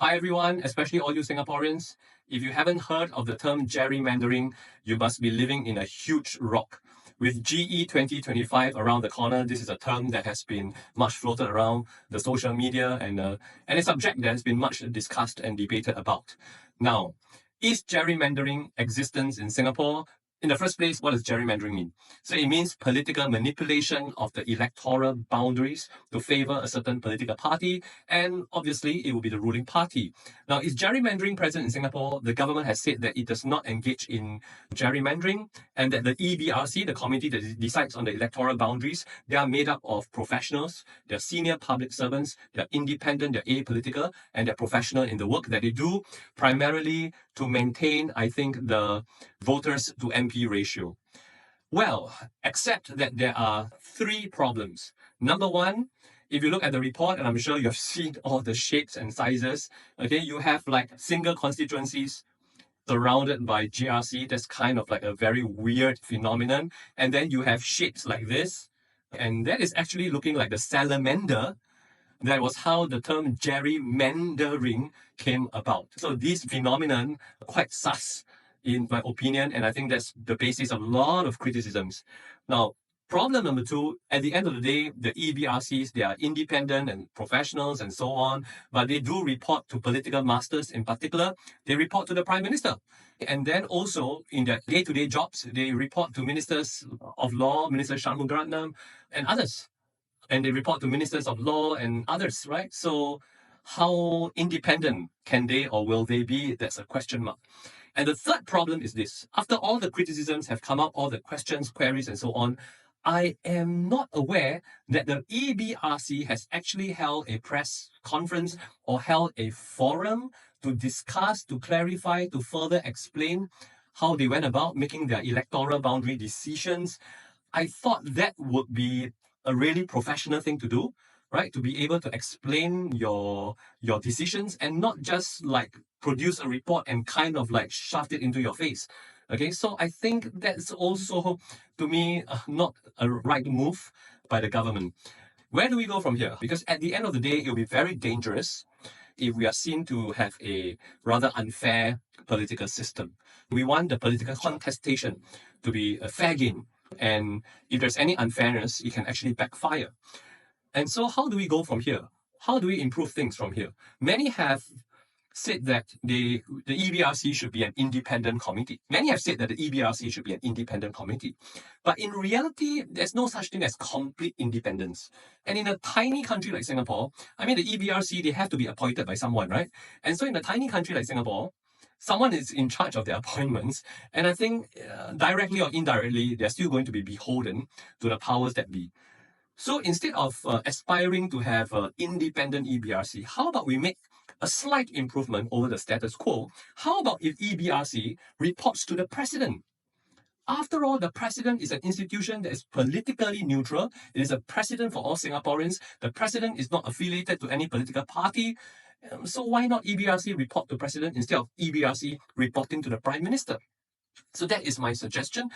Hi everyone, especially all you Singaporeans. If you haven't heard of the term gerrymandering, you must be living in a huge rock. With GE 2025 around the corner, this is a term that has been much floated around the social media and a subject that has been much discussed and debated about. Now, is gerrymandering existence in Singapore? In the first place, what does gerrymandering mean? So it means political manipulation of the electoral boundaries to favor a certain political party, and obviously it will be the ruling party. Now, is gerrymandering present in Singapore? The government has said that it does not engage in gerrymandering, and that the EBRC, the committee that decides on the electoral boundaries, they are made up of professionals, they're senior public servants, they're independent, they're apolitical, and they're professional in the work that they do, primarily to maintain, I think, the voters to MP ratio. Well, except that there are three problems. Number one, if you look at the report, and I'm sure you've seen all the shapes and sizes, okay, you have like single constituencies surrounded by GRC. That's kind of like a very weird phenomenon. And then you have shapes like this, and that is actually looking like the salamander. That was how the term gerrymandering came about. So this phenomenon quite sus, in my opinion, and I think that's the basis of a lot of criticisms. Now, problem number two, at the end of the day, the EBRCs, they are independent and professionals and so on, but they do report to political masters. In particular, they report to the Prime Minister. And then also in their day-to-day jobs, they report to ministers of law, Minister Shanmugaratnam, and others. And they report to ministers of law and others, right? So how independent can they or will they be? That's a question mark. And the third problem is this. After all the criticisms have come up, all the questions, queries, and so on, I am not aware that the EBRC has actually held a press conference or held a forum to discuss, to clarify, to further explain how they went about making their electoral boundary decisions. I thought that would be a really professional thing to do, right? To be able to explain your decisions and not just like produce a report and kind of like shove it into your face. Okay, so I think that's also, to me, not a right move by the government. Where do we go from here? Because at the end of the day, it will be very dangerous if we are seen to have a rather unfair political system. We want the political contestation to be a fair game. And if there's any unfairness, it can actually backfire. And so how do we go from here? How do we improve things from here? Many have said that the EBRC should be an independent committee. Many have said that the EBRC should be an independent committee. But in reality, there's no such thing as complete independence. And in a tiny country like Singapore, I mean, the EBRC, they have to be appointed by someone, right? And so in a tiny country like Singapore, someone is in charge of their appointments. And I think directly or indirectly, they're still going to be beholden to the powers that be. So instead of aspiring to have an independent EBRC, how about we make a slight improvement over the status quo? How about if EBRC reports to the president? After all, the president is an institution that is politically neutral. It is a president for all Singaporeans. The president is not affiliated to any political party. So why not EBRC report to president instead of EBRC reporting to the Prime Minister? So that is my suggestion.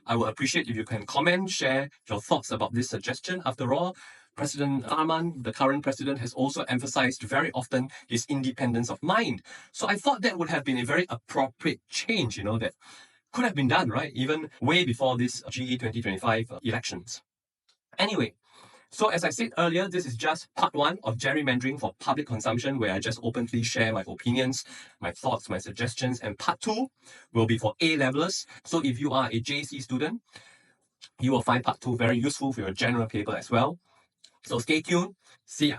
I will appreciate if you can comment, share your thoughts about this suggestion. After all, President Arman, the current president, has also emphasized very often his independence of mind. So I thought that would have been a very appropriate change, that could have been done, right? Even way before this GE 2025 elections. Anyway, so as I said earlier, this is just part one of gerrymandering for public consumption, where I just openly share my opinions, my thoughts, my suggestions. And part two will be for A-levelers. So if you are a JC student, you will find part two very useful for your general paper as well. So stay tuned. See ya.